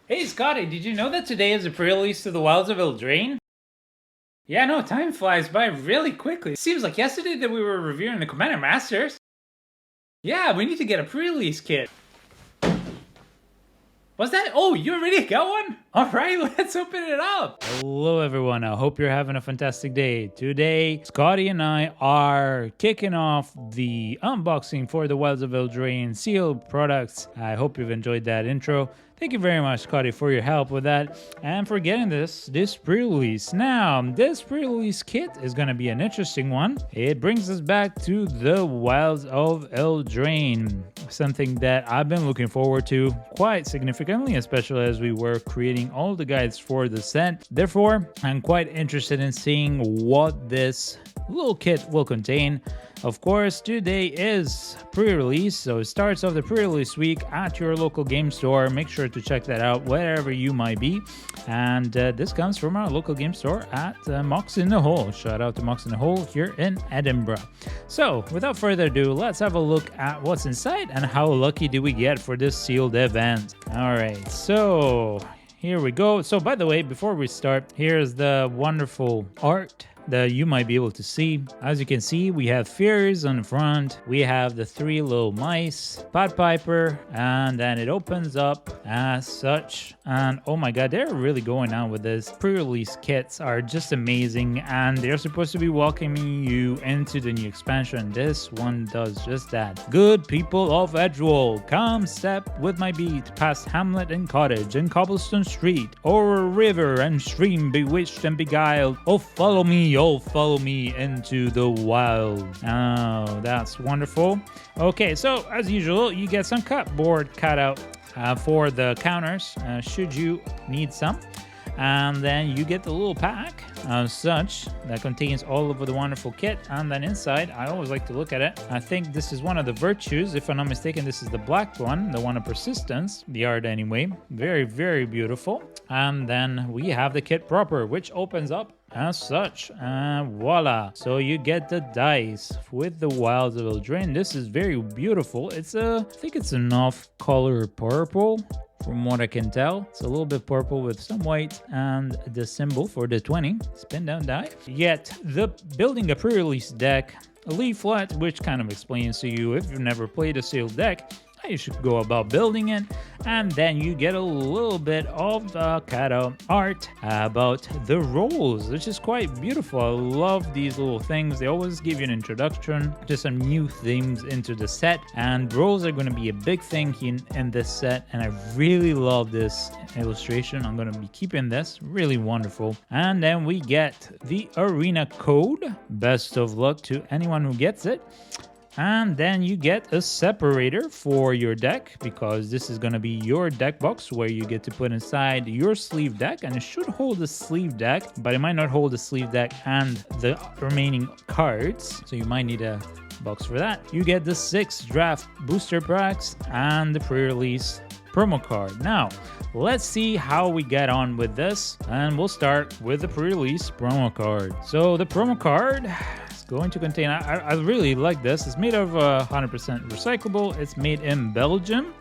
Hey Scotty, did you know that today is a pre-release to the Wilds of Eldraine? Yeah, no, time flies by really quickly. It seems like yesterday that we were reviewing the Commander Masters. Yeah, we need to get a pre-release kit. Was that? Oh, you already got one? All right, let's open it up. Hello, everyone. I hope you're having a fantastic day. Today, Scotty and I are kicking off the unboxing for the Wilds of Eldraine sealed products. I hope you've enjoyed that intro. Thank you very much, Scotty, for your help with that and for getting this pre-release. Now, this pre-release kit is going to be an interesting one. It brings us back to the Wilds of Eldraine, something that I've been looking forward to quite significantly, especially as we were creating all the guides for the set. Therefore, I'm quite interested in seeing what this little kit will contain. Of course, today is pre-release, so it starts off the pre-release week at your local game store. Make sure to check that out wherever you might be. And this comes from our local game store at Mox in the Hole. Shout out to Mox in the Hole here in Edinburgh. So, without further ado, let's have a look at what's inside and how lucky do we get for this sealed event. All right, so here we go. So, by the way, before we start, here's the wonderful art that you might be able to see. As you can see, we have fairies on the front, we have the three little mice, Pot Piper, and then it opens up as such. And oh my god, they're really going on with this. Pre-release kits are just amazing, and they're supposed to be welcoming you into the new expansion. This one does just that. Good people of Edgewall, come step with my beat past hamlet and cottage and cobblestone street, o'er river and stream bewitched and beguiled. Oh, follow me into the wild. Oh, that's wonderful. Okay, so as usual, you get some cupboard cutout for the counters, should you need some. And then you get the little pack such that contains all of the wonderful kit. And then inside, I always like to look at it. I think this is one of the virtues. If I'm not mistaken, this is the black one, the one of persistence, the art anyway. Very, very beautiful. And then we have the kit proper, which opens up as such, and voila. So you get the dice with the Wilds of Eldraine. This is very beautiful. I think it's an off-color purple, from what I can tell. It's a little bit purple with some white, and the symbol for the 20 spin down die. Yet the building a pre-release deck, a leaflet, which kind of explains to you if you've never played a sealed deck, you should go about building it. And then you get a little bit of the cutout art about the roles, which is quite beautiful. I love these little things. They always give you an introduction to some new themes into the set, and roles are going to be a big thing in this set, and I really love this illustration. I'm going to be keeping this. Really wonderful. And then we get the arena code. Best of luck to anyone who gets it. And then you get a separator for your deck, because this is going to be your deck box where you get to put inside your sleeve deck, and it should hold the sleeve deck, but it might not hold the sleeve deck and the remaining cards, so you might need a box for that. You get the 6 draft booster packs and the pre-release promo card. Now, let's see how we get on with this, and we'll start with the pre-release promo card. So the promo card going to contain, I really like this. It's made of 100% recyclable. It's made in Belgium,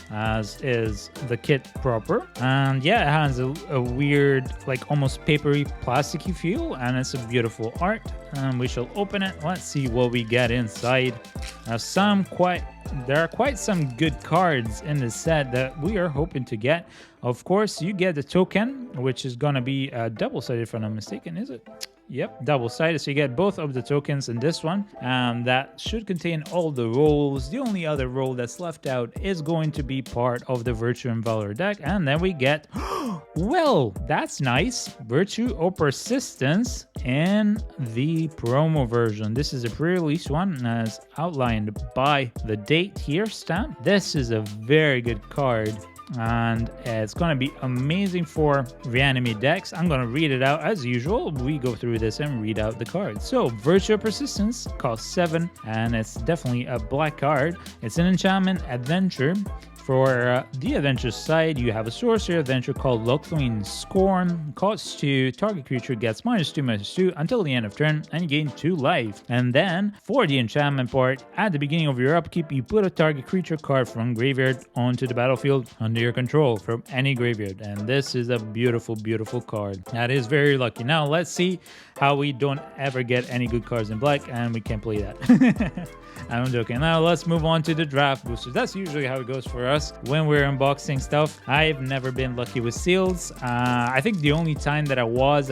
as is the kit proper. And yeah, it has a weird, like almost papery, plasticky feel, and it's a beautiful art. And we shall open it. Let's see what we get inside. There are quite some good cards in this set that we are hoping to get. Of course, you get the token, which is going to be double-sided, if I'm not mistaken, is it? Yep, double-sided, so you get both of the tokens in this one, and that should contain all the roles. The only other role that's left out is going to be part of the Virtue and Valor deck, and then we get, well, that's nice, Virtue or Persistence in the promo version. This is a pre-release one, as outlined by the date here stamp. This is a very good card, and it's going to be amazing for reanimate decks. I'm going to read it out as usual. We go through this and read out the cards. So Virtual Persistence costs 7, and it's definitely a black card. It's an enchantment adventure. For the adventure side, you have a sorcery adventure called Lockling Scorn. Cost 2, target creature gets -2/-2 until the end of turn, and you gain 2 life. And then, for the enchantment part, at the beginning of your upkeep, you put a target creature card from graveyard onto the battlefield under your control from any graveyard. And this is a beautiful, beautiful card. That is very lucky. Now, let's see how we don't ever get any good cards in black, and we can't play that. I'm joking. Now let's move on to the draft boosters. That's usually how it goes for us when we're unboxing stuff. I've never been lucky with seals. I think the only time that I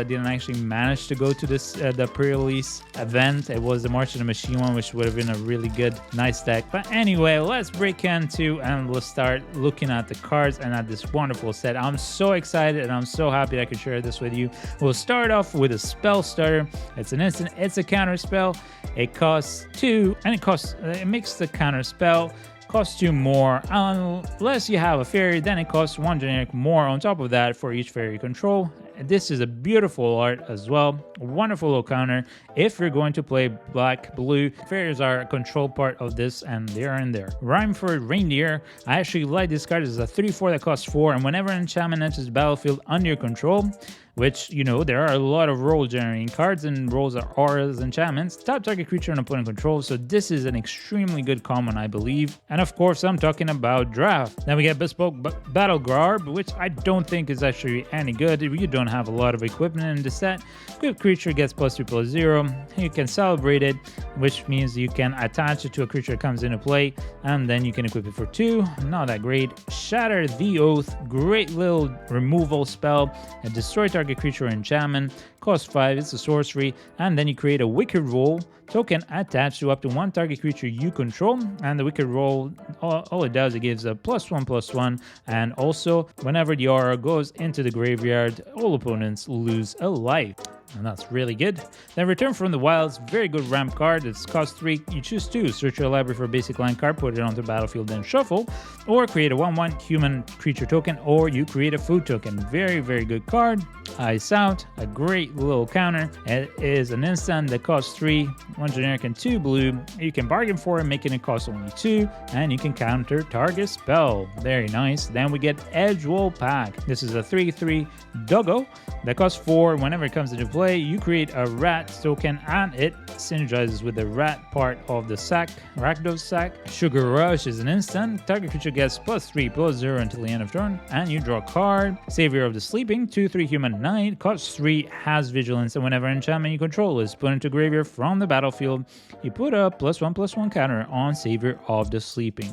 didn't actually manage to go to this the pre-release event. It was the March of the Machine one, which would have been a really good, nice deck. But anyway, let's break into and let's start looking at the cards and at this wonderful set. I'm so excited and I'm so happy I could share this with you. We'll start off with a spell starter. It's an instant. It's a counter spell. It costs 2, and it makes the counter spell costs 2 more. Unless you have a fairy, then it costs 1 generic more on top of that for each fairy you control. This is a beautiful art as well. A wonderful little counter if you're going to play black, blue. Fairies are a control part of this, and they are in there. Rhymeford Reindeer. I actually like this card. It's a 3/4 that costs 4, and whenever an enchantment enters the battlefield under your control, which, you know, there are a lot of role generating cards, and roles are auras, enchantments. Top target creature and opponent control, so this is an extremely good common, I believe. And of course, I'm talking about draft. Then we get Bespoke Battle Garb, which I don't think is actually any good. You don't have a lot of equipment in the set. Equipped creature gets +2/+0. You can celebrate it, which means you can attach it to a creature that comes into play, and then you can equip it for 2. Not that great. Shatter the Oath, great little removal spell. A destroy target creature or enchantment, cost 5, it's a sorcery, and then you create a Wicked Roll token attached to up to 1 target creature you control. And the Wicked Roll, all it does, it gives a +1/+1, and also whenever the aura goes into the graveyard, all opponents lose a life. And that's really good. Then Return from the Wilds, very good ramp card. It's cost 3. You choose 2. Search your library for a basic land card, put it onto the battlefield, then shuffle. Or create a 1/1 human creature token, or you create a food token. Very, very good card. Ice Out, a great little counter. It is an instant that costs 3, 1 generic and 2 blue. You can bargain for it, making it cost only 2, and you can counter target spell. Very nice. Then we get Edgewall Pack. This is a 3/3 Doggo that costs 4. Whenever it comes into play, you create a rat token, and it synergizes with the rat part of the sack, Rakdos sack. Sugar Rush is an instant. Target creature gets +3/+0 until the end of turn, and you draw a card. Savior of the Sleeping, 2/3 human knight, costs 3, has vigilance, and whenever enchantment you control is put into graveyard from the battlefield, you put a +1/+1 counter on Savior of the Sleeping.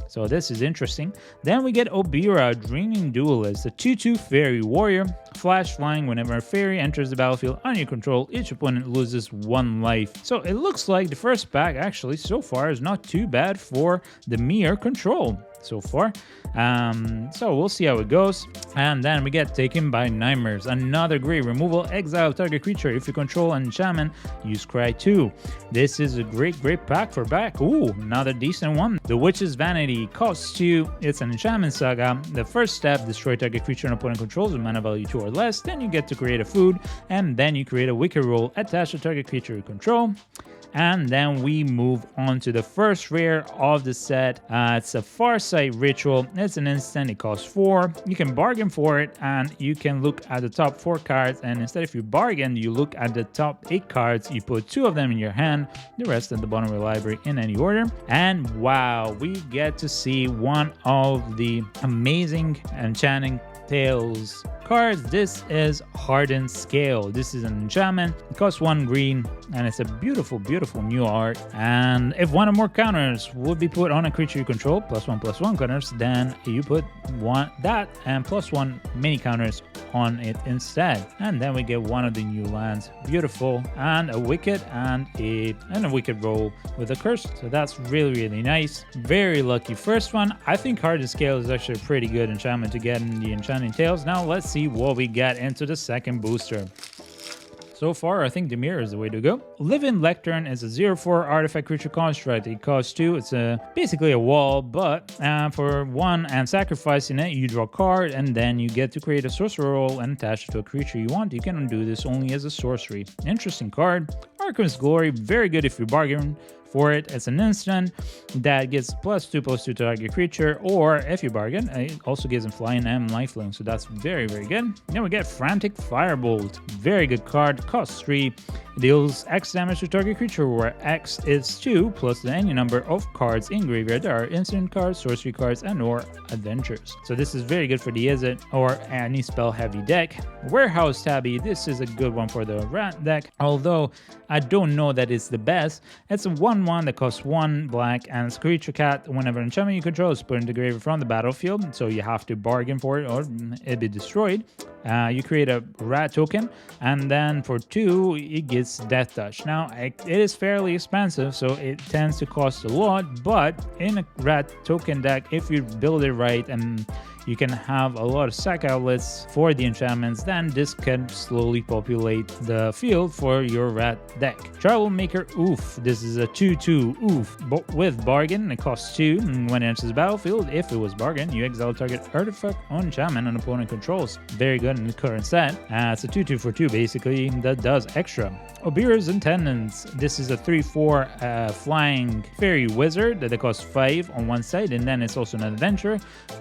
So this is interesting. Then we get Obira, Dreaming Duelist, a 2/2 fairy warrior. Flash flying, whenever a fairy enters the battlefield under your control, each opponent loses 1 life. So it looks like the first pack actually so far is not too bad for the mere control so far. So we'll see how it goes. And then we get Taken by Nightmares, another great removal. Exile target creature. If you control an enchantment, use Cry 2. This is a great pack for back. Ooh, another decent one. The Witch's Vanity costs 2. It's an enchantment saga. The first step, destroy target creature and opponent controls with mana value 2 or less. Then you get to create a food, and then you create a Wicked Roll attached to target creature you control. And then we move on to the first rare of the set. It's a Farsight Ritual. It's an instant. It costs 4. You can bargain for it, and you can look at the top 4 cards. And instead, if you bargain, you look at the top 8 cards. You put 2 of them in your hand, the rest at the bottom of your library in any order. And wow, we get to see one of the amazing Enchanting Tales cards. This is Hardened Scale. This is an enchantment. It costs 1 green, and it's a beautiful new art. And if 1 or more counters would be put on a creature you control, +1/+1 counters, then you put that and +1 mini counters on it instead. And then we get one of the new lands. Beautiful. And a Wicked and a Wicked Roll with a curse. So that's really nice. Very lucky first one. I think Hardened Scale is actually a pretty good enchantment to get in the Enchanting Tales. Now let's see what we get into the second booster. So far, I think the mirror is the way to go. Living Lectern is a 0/4 artifact creature construct. It costs 2. It's basically a wall, but for 1 and sacrificing it, you draw a card, and then you get to create a sorcerer roll and attach it to a creature you want. You can do this only as a sorcery. Interesting card. Archon's Glory, very good if you bargain for it. It's an instant that gets +2/+2 to target creature, or if you bargain, it also gives him flying and lifelink. So that's very, very good. Then we get Frantic Firebolt. Very good card. Costs 3. Deals X damage to target creature, where X is 2 plus any number of cards in graveyard. There are instant cards, sorcery cards, and or adventures. So this is very good for the Izzet or any spell heavy deck. Warehouse Tabby. This is a good one for the rat deck, although I don't know that it's the best. It's a 1/1 that costs 1 black, and it's a creature cat. Whenever an enchantment you control is put into the graveyard from the battlefield, so you have to bargain for it or it'll be destroyed. You create a rat token, and then for 2 it gets Death Touch. Now it is fairly expensive, so it tends to cost a lot, but in a rat token deck, if you build it right and you can have a lot of sack outlets for the enchantments, then this can slowly populate the field for your rat deck. Troublemaker, oof. This is a 2/2, oof. But with bargain, it costs 2, and when it enters the battlefield, if it was bargain, you exile target artifact or enchantment an opponent controls. Very good in the current set. It's a 2/2 for 2, basically, that does extra. Obira's Intendants. This is a 3/4 flying fairy wizard that costs 5 on one side, and then it's also an adventure,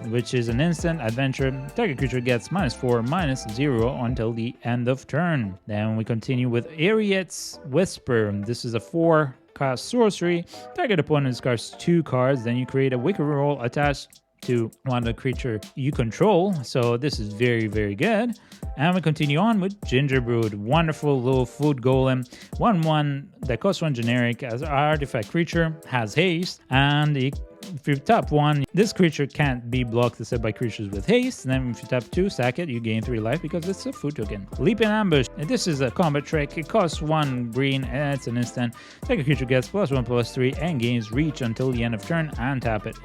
which is an instant adventure. Target creature gets -4/-0 until the end of turn. Then we continue with Ariet's Whisper. This is a 4-cast sorcery. Target opponent discards 2 cards, then you create a wicker roll attached to one of the creature you control. So this is very, very good. And we continue on with Gingerbread. Wonderful little food golem. 1/1 that costs 1 generic as an artifact creature, has haste, and if you tap 1, this creature can't be blocked except by creatures with haste. And then if you tap 2, sack it, you gain 3 life because it's a food token. Leap and Ambush. And this is a combat trick. It costs 1 green and it's an instant. Target creature gets +1/+3 and gains reach until the end of turn and tap it.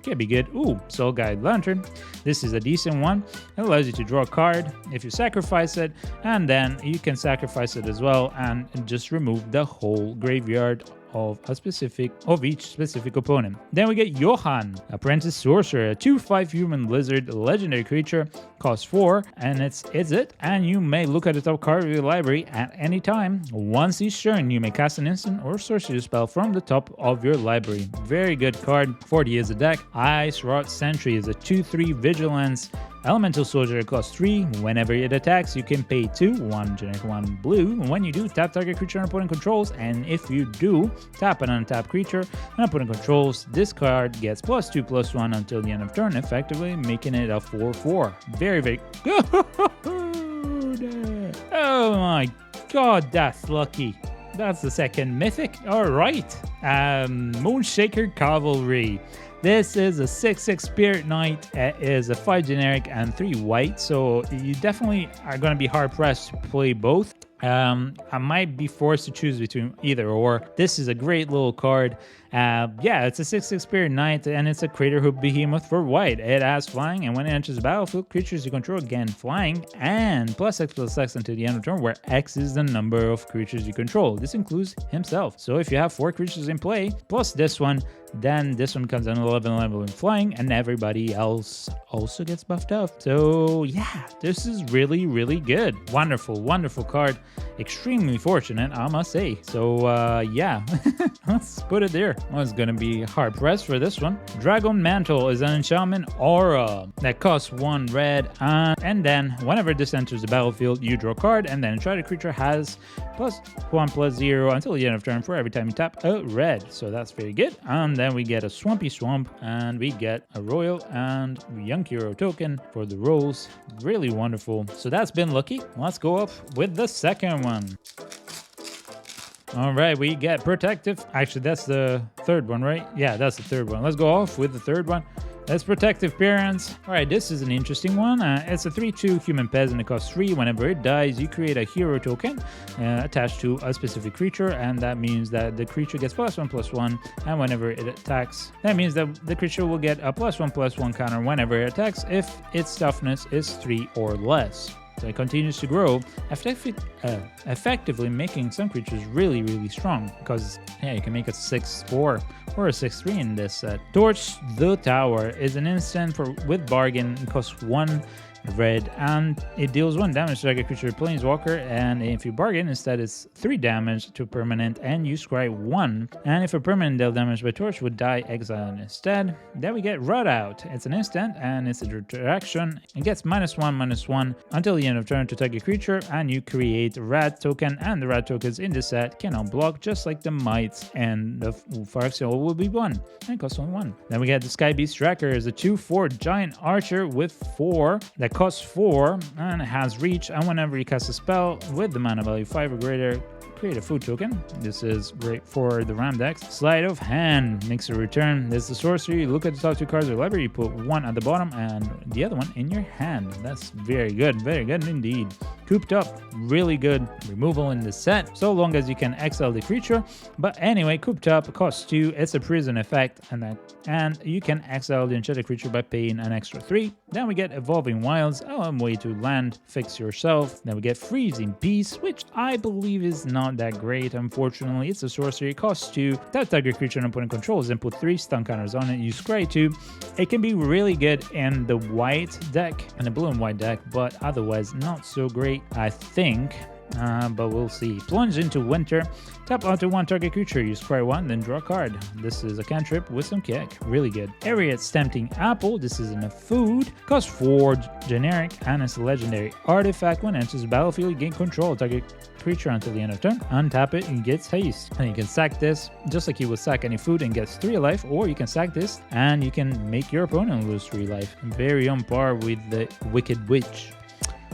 Can be good. Ooh, Soul Guide Lantern. This is a decent one. It allows you to draw a card if you sacrifice it, and then you can sacrifice it as well and just remove the whole graveyard of each specific opponent. Then we get Johan, Apprentice Sorcerer, a 2/5 human lizard legendary creature, costs 4, and it's it. And you may look at the top card of your library at any time. Once each turn, you may cast an instant or sorcery spell from the top of your library. Very good card for the Izzet deck. Ice Rot Sentry is a 2/3 vigilance Elemental Soldier. Costs 3. Whenever it attacks, you can pay 2, 1 generic, 1 blue. When you do, tap target creature an opponent controls, and if you do, tap an untapped creature an opponent controls. This card gets +2/+1 until the end of turn, effectively making it a 4/4. Very, very good. Oh my god, that's lucky. That's the second mythic. All right. Moonshaker Cavalry. This is a 6/6 Spirit Knight. It is a 5 generic and 3 white, so you definitely are going to be hard pressed to play both. I might be forced to choose between either or. This is a great little card. Yeah, it's a 6/6 Spirit Knight, and it's a Craterhoof Behemoth for white. It has flying, and when it enters the battlefield, creatures you control gain flying, and +X/+X until the end of turn, where X is the number of creatures you control. This includes himself. So if you have 4 creatures in play, plus this one, then this one comes on 11 level in flying, and everybody else also gets buffed up. So yeah, this is really, really good. Wonderful, wonderful card. Extremely fortunate, I must say. So yeah, let's put it there. Well, it's gonna be hard pressed for this one. Dragon Mantle is an enchantment aura that costs 1 red, and then whenever this enters the battlefield, you draw a card, and then try the creature has +1/+0 until the end of turn for every time you tap a red. So that's very good. And then we get a Swampy Swamp, and we get a Royal and Young Hero token for the rolls. Really wonderful. So that's been lucky. Let's go up with the second one. All right, we get Protective. Actually, that's the third one, right? Yeah, that's the third one. Let's go off with the third one. That's Protective Parents. All right, this is an interesting one. It's a 3/2 human peasant. It costs 3. Whenever it dies, you create a hero token attached to a specific creature, and that means that the creature gets +1/+1, and whenever it attacks, that means that the creature will get a +1/+1 counter whenever it attacks if its toughness is 3 or less. So it continues to grow, effectively making some creatures really, really strong. Because, yeah, you can make a 6/4 or a 6/3 in this set. Torch the Tower is an instant with bargain. It costs 1 red, and it deals 1 damage to target creature planeswalker, and if you bargain, instead it's 3 damage to permanent, and you scry 1. And if a permanent dealt damage by torch would die exiled instead. Then we get Rot Out. It's an instant, and it's a interaction. It gets -1/-1 until the end of turn to target creature, and you create a rat token, and the rat tokens in the set cannot block, just like the mites, and the Phyrexian will be 1, and it costs only 1. Then we get the Sky Beast Tracker. It's a 2/4 giant archer with 4 that costs 4 and it has reach, and whenever you cast a spell with the mana value 5 or greater, create a food token. This is great for the Ram decks. Sleight of Hand makes a return. This is the sorcery. You look at the top 2 cards of your library, you put 1 at the bottom and the other one in your hand. That's very good indeed. Cooped Up, really good removal in this set, so long as you can exile the creature. But anyway, Cooped Up costs 2. It's a prison effect, and you can exile the enchanted creature by paying an extra 3. Then we get Evolving Wilds, a way to land, fix yourself. Then we get Freezing Peace, which I believe is not that great, unfortunately. It's a sorcery. It costs 2. That target creature an opponent controls, and put 3 stun counters on it. You scry 2. It can be really good in the white deck, and the blue and white deck, but otherwise not so great, I think. But we'll see. Plunge into Winter. Tap onto 1 target creature. You scry 1, then draw a card. This is a cantrip with some kick. Really good. Ariad's Tempting Apple. This isn't a food. Costs 4 generic, and it's a legendary artifact. When it enters the battlefield, you gain control of target creature until the end of turn. Untap it and gets haste. And you can sack this just like you would sack any food and gets 3 life, or you can sack this and you can make your opponent lose 3 life. Very on par with the Wicked Witch.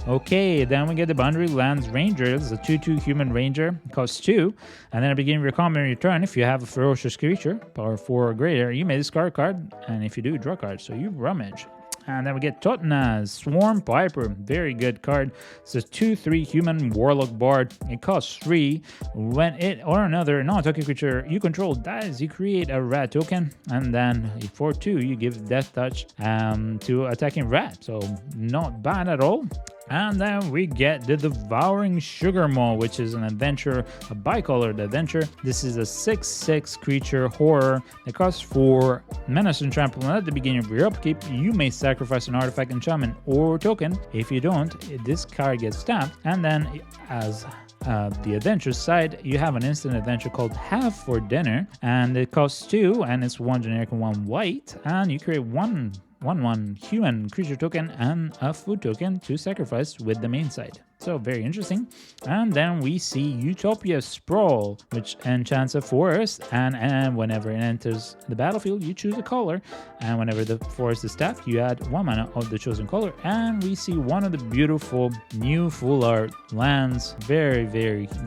Okay, then we get the Boundary Lands Ranger. It's a 2/2 human ranger, costs 2. And then at the beginning of your combat on your turn, if you have a ferocious creature, power 4 or greater, you may discard a card, and if you do, draw a card. So you rummage. And then we get Totnaz, Swarm Piper, very good card. It's a 2/3 human warlock bard. It costs 3. When it or another non-target creature you control dies, you create a rat token, and then for 2 you give Death Touch to attacking rat. So not bad at all. And then we get the Devouring Sugar Maw, which is an adventure, a bicolored adventure. This is a 6/6 creature horror that costs 4 menace and trample. And at the beginning of your upkeep, you may sacrifice an artifact, enchantment, or token. If you don't, this card gets tapped. And then as the adventure side, you have an instant adventure called Have for Dinner, and it costs 2, and it's 1 generic and 1 white, and you create 1 human creature token and a food token to sacrifice with the main side. So very interesting. And then we see Utopia Sprawl, which enchants a forest, and whenever it enters the battlefield, you choose a color, and whenever the forest is tapped, you add 1 mana of the chosen color. And we see one of the beautiful new full art lands. Very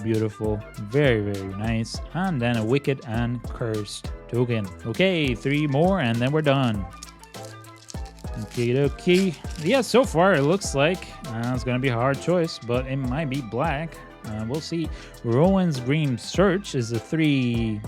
beautiful, very nice. And then a Wicked and Cursed token. Okay, 3 more and then we're done. Okay. Yeah, so far it looks like it's gonna be a hard choice, but it might be black. We'll see. Rowan's Green Search is a 3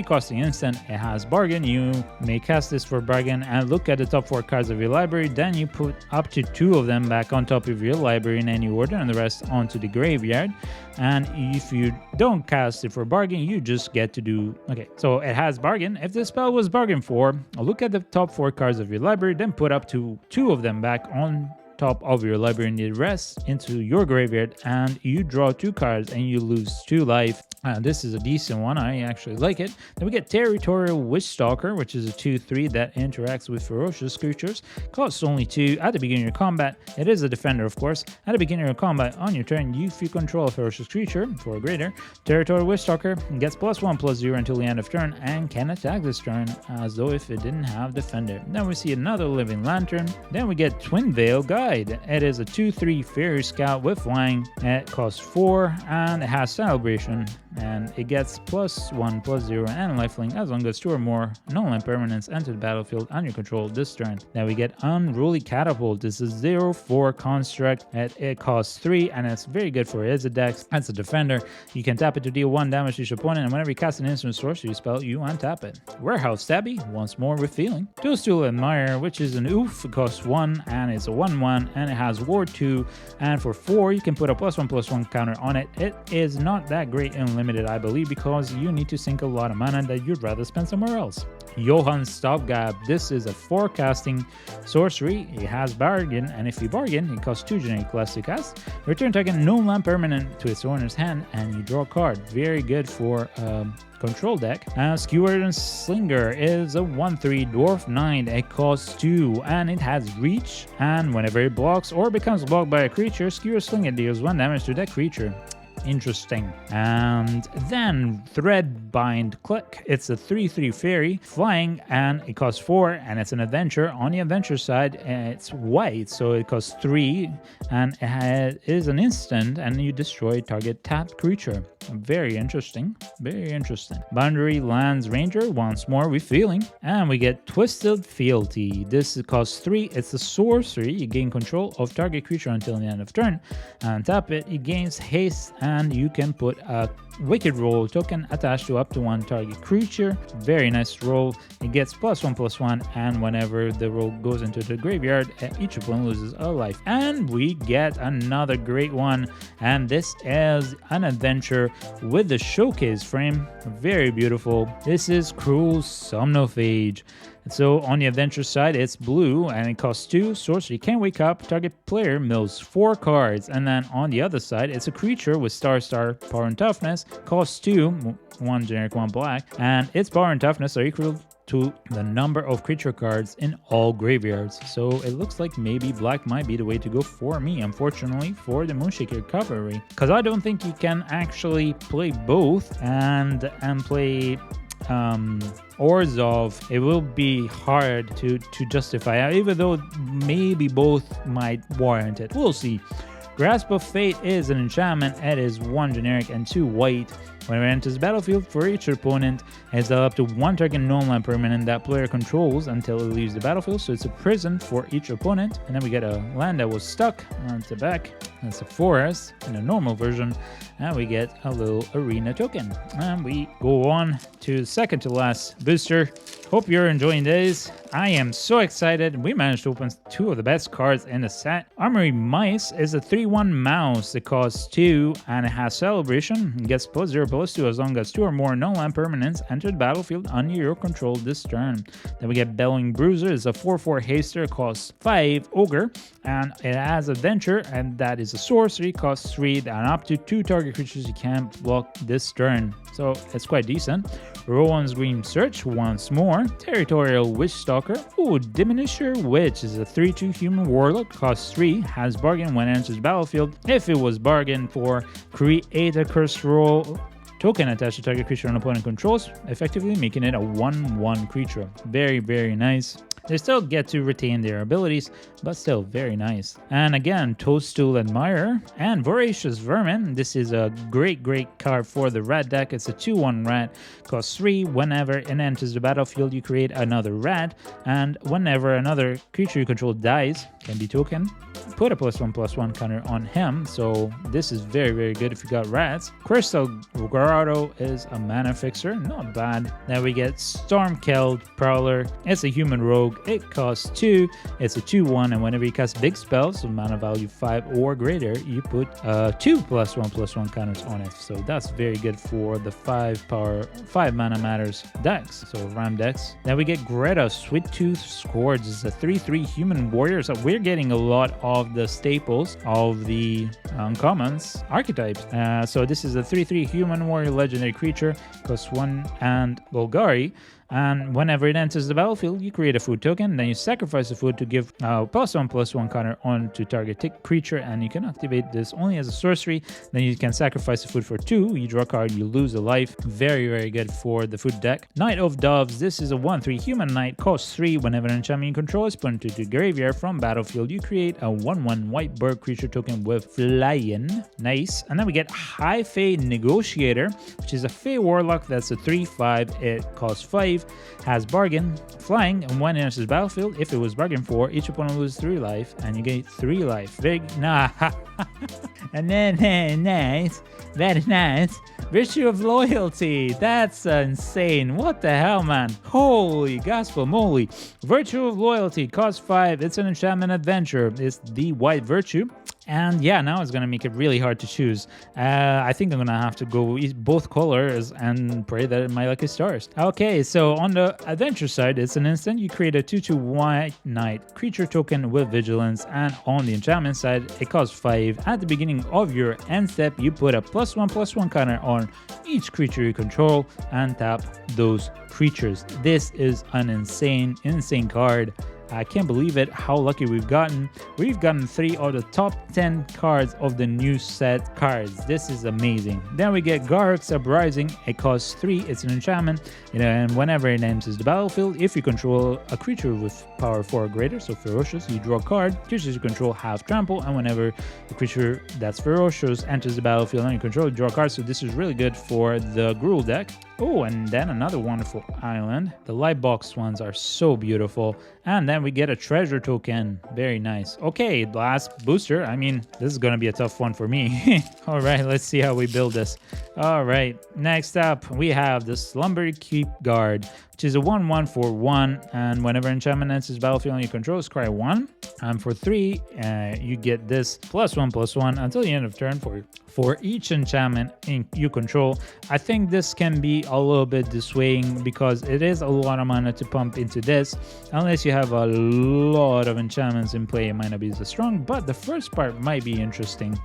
costing instant. It has bargain. You may cast this for bargain and look at the top 4 cards of your library. Then you put up to 2 of them back on top of your library in any order, and the rest onto the graveyard. And if you don't cast it for bargain, you just get to do... Okay, so it has bargain. If the spell was bargained for, look at the top 4 cards of your library, then put up to 2 of them back on top of your library and the rest into your graveyard, and you draw 2 cards and you lose 2 life. This is a decent one. I actually like it. Then we get Territorial Witchstalker, which is a 2/3 that interacts with ferocious creatures. Costs only 2 at the beginning of your combat. It is a defender, of course. At the beginning of your combat, on your turn, if you control a ferocious creature for a greater, Territorial Witchstalker gets +1/+0 until the end of turn and can attack this turn as though if it didn't have defender. Then we see another Living Lantern. Then we get Twin Veil Guide. It is a 2/3 Fairy Scout with flying. It costs 4 and it has Celebration. And it gets +1/+0 and lifelink as long as 2 or more non-land permanents enter the battlefield on your control this turn. Then we get Unruly Catapult. This is 0/4 construct. It costs 3 and it's very good for Izzet decks. As a defender, you can tap it to deal 1 damage to each opponent, and whenever you cast an instant sorcery spell, you untap it. Warehouse Stabby, once more revealing. Toadstool Admirer, which is an oof. It costs 1 and it's a 1/1 and it has Ward 2, and for 4 you can put a +1/+1 counter on it. It is not that great in unlimited, I believe, because you need to sink a lot of mana that you'd rather spend somewhere else. Johan's Stopgap. This is a forecasting sorcery. It has bargain, and if you bargain, it costs 2 generic less to cast. Return target non-land permanent to its owner's hand, and you draw a card. Very good for control deck. Skewer and Slinger is a 1/3 Dwarf Knight. It costs 2 and it has reach, and whenever it blocks or becomes blocked by a creature, Skewer Slinger deals 1 damage to that creature. Interesting. And then Threadbind Click. It's a 3/3 fairy flying, and it costs 4, and it's an adventure. On the adventure side, it's white, so it costs 3, and it is an instant, and you destroy target tapped creature. Very interesting. Very interesting. Boundary Lands Ranger. Once more with feeling, and we get Twisted Fealty. This costs 3. It's a sorcery. You gain control of target creature until the end of turn, and tap it. It gains haste, and you can put a Wicked Roll token attached to up to 1 target creature. Very nice roll. It gets +1/+1, and whenever the roll goes into the graveyard, each opponent loses a life. And we get another great one, and this is an adventure with the showcase frame. Very beautiful. This is Cruel Somnophage. So on the adventure side, it's blue and it costs 2. Sorcery, can't wake up. Target player mills 4 cards. And then on the other side, it's a creature with star, power and toughness. Costs 2, 1 generic, 1 black. And its power and toughness are equal to the number of creature cards in all graveyards. So it looks like maybe black might be the way to go for me, unfortunately, for the Moonshaker recovery. Because I don't think you can actually play both and play Orzhov. It will be hard to justify, even though maybe both might warrant it. We'll see. Grasp of Fate is an enchantment. It is 1 generic and 2 white. When it enters the battlefield, for each opponent, it's up to 1 target non-land permanent that player controls until it leaves the battlefield. So it's a prison for each opponent. And then we get a land that was stuck on the back. That's a forest in a normal version. And we get a little arena token. And we go on to second to last booster. Hope you're enjoying this. I am so excited. We managed to open 2 of the best cards in the set. Armory Mice is a 3/1 mouse. It costs 2 and it has Celebration. It gets +0/+2 as long as 2 or more non-land permanents enter the battlefield under your control this turn. Then we get Bellowing Bruiser. It's a 4/4 haster. It costs 5 Ogre. And it has Adventure, and that is a sorcery. Costs 3 and up to 2 target creatures you can't block this turn. So it's quite decent. Rowan's Green Search once more. Territorial Witch Stalker. Ooh, Diminisher Witch is a 3/2 human warlock. Costs 3. Has bargain when it enters the battlefield. If it was bargain for, create a curse roll token attached to target creature an opponent controls, effectively making it a 1/1 creature. Very, very nice. They still get to retain their abilities, but still very nice. And again, Toadstool Admirer and Voracious Vermin. This is a great card for the rat deck. It's a 2/1 rat. Costs 3. Whenever it enters the battlefield, you create another rat. And whenever another creature you control dies, can be token, put a +1/+1 counter on him. So this is very, very good if you got rats. Crystal Grotto is a mana fixer. Not bad. Then we get Stormkeld Prowler. It's a human rogue. It costs 2. It's a 2/1, and whenever you cast big spells of mana value 5 or greater, you put 2 +1/+1 counters on it. So that's very good for the 5 mana matters decks. So Ram decks. Then we get Greta Sweet Tooth Scourge. It's a 3/3 human warrior. So we're getting a lot of the staples of the uncommons archetypes. So this is a 3/3 human warrior legendary creature. Costs 1 and Golgari. And whenever it enters the battlefield, you create a food token, then you sacrifice the food to give +1/+1 counter on to target creature, and you can activate this only as a sorcery. Then you can sacrifice the food for 2, you draw a card, you lose a life. Very, very good for the food deck. Knight of Doves. This is a 1/3 human knight, costs 3. Whenever an enchantment you control is put into the graveyard from battlefield, you create a 1/1 white bird creature token with flying. Nice. And then we get High Fae Negotiator, which is a Fae Warlock that's a 3/5. It costs 5. Has bargain, flying, and when it enters the battlefield, if it was bargained for, each opponent loses 3 life, and you get 3 life. Very and then nice, very nice. Virtue of Loyalty. That's insane. What the hell, man? Holy gospel moly. Virtue of Loyalty costs 5. It's an enchantment adventure. It's the white virtue. And yeah, now it's going to make it really hard to choose. I think I'm going to have to go both colors and pray that my lucky stars. Okay, so on the adventure side, it's an instant. You create a 2/2 white knight creature token with vigilance, and on the enchantment side, it costs 5. At the beginning of your end step, you put a +1/+1 counter on each creature you control and tap those creatures. This is an insane card. I can't believe it, how lucky we've gotten. We've gotten 3 of the top 10 cards of the new set cards. This is amazing. Then we get Garruk's Uprising. It costs 3. It's an enchantment. And whenever it enters the battlefield, if you control a creature with power 4 or greater, so ferocious, you draw a card. Creatures you control have trample. And whenever the creature that's ferocious enters the battlefield and you control, you draw a card. So this is really good for the Gruul deck. Oh, and then another wonderful island. The light box ones are so beautiful. And then we get a treasure token. Very nice. Okay, last booster. I mean, this is going to be a tough one for me. All right, let's see how we build this. All right, next up, we have the Slumber Keep Guard, which is a 1/1 for 1. And whenever enchantment enters battlefield and you control, scry 1. And for 3, you get this +1/+1 until the end of turn for each enchantment you control. I think this can be a little bit dissuading because it is a lot of mana to pump into this. Unless you have a lot of enchantments in play, it might not be so strong, but the first part might be interesting.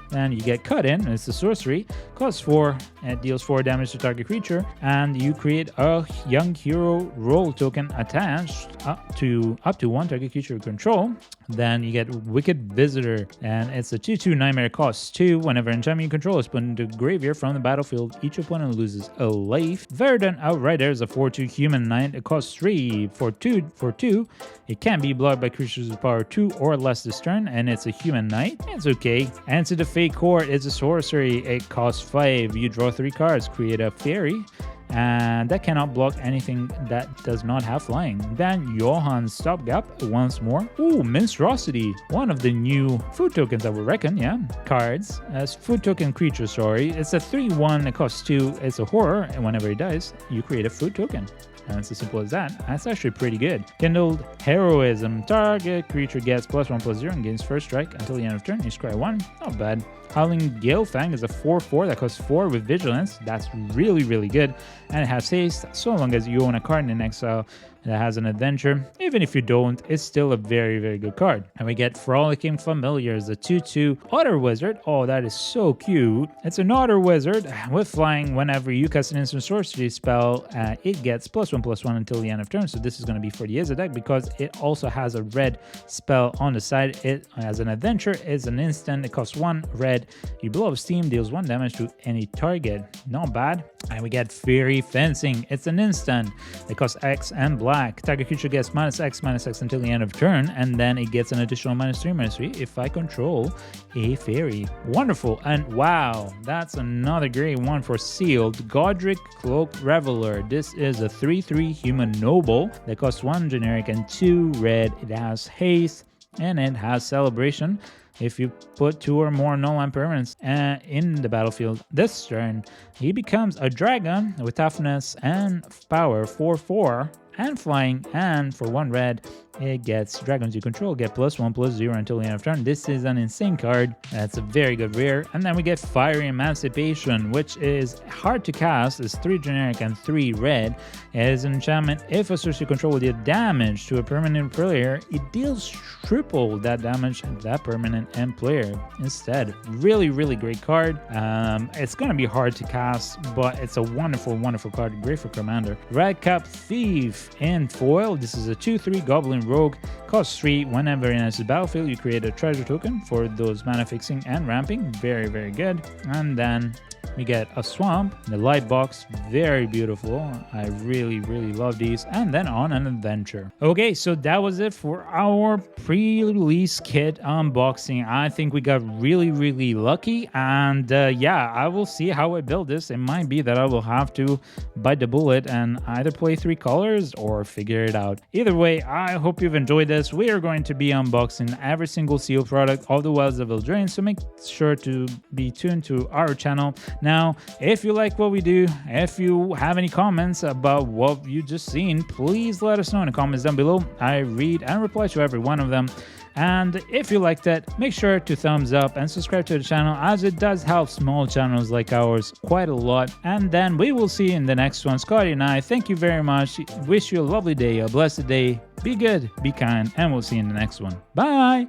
Then you get Cut In, it's a sorcery, costs 4, and it deals 4 damage to target creature, and you create a young hero role token attached up to 1 target creature you control. Then you get Wicked Visitor, and it's a 2/2 nightmare, costs 2. Whenever enchantment you control is put into graveyard from the battlefield, each opponent loses a life. Verdant Outrider is a 4/2 human knight, it costs 3 for 2. It can be blocked by creatures with power 2 or less this turn, and it's a human knight. It's okay. Answer the Fate Court is a sorcery, it costs 5. You draw 3 cards, create a fairy, and that cannot block anything that does not have flying. Then Johan's Stopgap once more. Ooh, Monstrosity, one of the new food tokens I would reckon. Yeah, cards as food token creature. Sorry, it's a 3/1. It costs 2. It's a horror, and whenever it dies, you create a food token. And it's as simple as that. That's actually pretty good. Kindled Heroism. Target creature gets +1/+0 and gains first strike until the end of turn. You scry 1. Not bad. Howling Galefang is a 4/4 that costs 4 with vigilance. That's really, really good. And it has haste so long as you own a card in exile that has an adventure. Even if you don't, it's still a very, very good card. And we get Frolicking Familiars, a 2/2 Otter Wizard. Oh, that is so cute. It's an Otter Wizard with flying. Whenever you cast an instant sorcery spell, it gets +1/+1 until the end of turn. So this is going to be for the Izza deck because it also has a red spell on the side. It has an adventure. It's an instant. It costs 1 red. You blow up steam, deals 1 damage to any target. Not bad. And we get Fairy Fencing. It's an instant. It costs X and black. Target creature gets -X until the end of turn, and then it gets an additional -3/-3 if I control a fairy. Wonderful. And wow, that's another great one for sealed. Godric Cloaked Reveler. This is a 3/3 human noble that costs 1 generic and 2 red. It has haste and it has celebration. If you put 2 or more no-land permanents in the battlefield this turn, he becomes a dragon with toughness and power 4/4 and flying, and for 1 red, it gets dragons you control get +1/+0 until the end of turn. This is an insane card. That's a very good rare. And then we get Fiery Emancipation, which is hard to cast. It's 3 generic and 3 red. It is an enchantment. If a sorcery control will deal damage to a permanent player, it deals triple that damage to that permanent and player instead. Really, really great card. It's going to be hard to cast, but it's a wonderful, wonderful card. Great for Commander. Redcap Thief in foil. This is a 2/3 Goblin Rogue, costs 3. Whenever it enters the battlefield, you create a treasure token for those mana fixing and ramping. Very, very good. And then we get a swamp, the light box, very beautiful. I really, really love these. And then on an adventure. Okay, so that was it for our pre-release kit unboxing. I think we got really, really lucky. And yeah, I will see how I build this. It might be that I will have to bite the bullet and either play 3 colors or figure it out. Either way, I hope you've enjoyed this. We are going to be unboxing every single sealed product of the Wilds of Eldraine, so make sure to be tuned to our channel. Now, if you like what we do, if you have any comments about what you just seen, please let us know in the comments down below. I read and reply to every one of them. And if you liked it, make sure to thumbs up and subscribe to the channel, as it does help small channels like ours quite a lot. And then we will see you in the next one. Scotty and I, thank you very much. Wish you a lovely day, a blessed day. Be good, be kind, and we'll see you in the next one. Bye!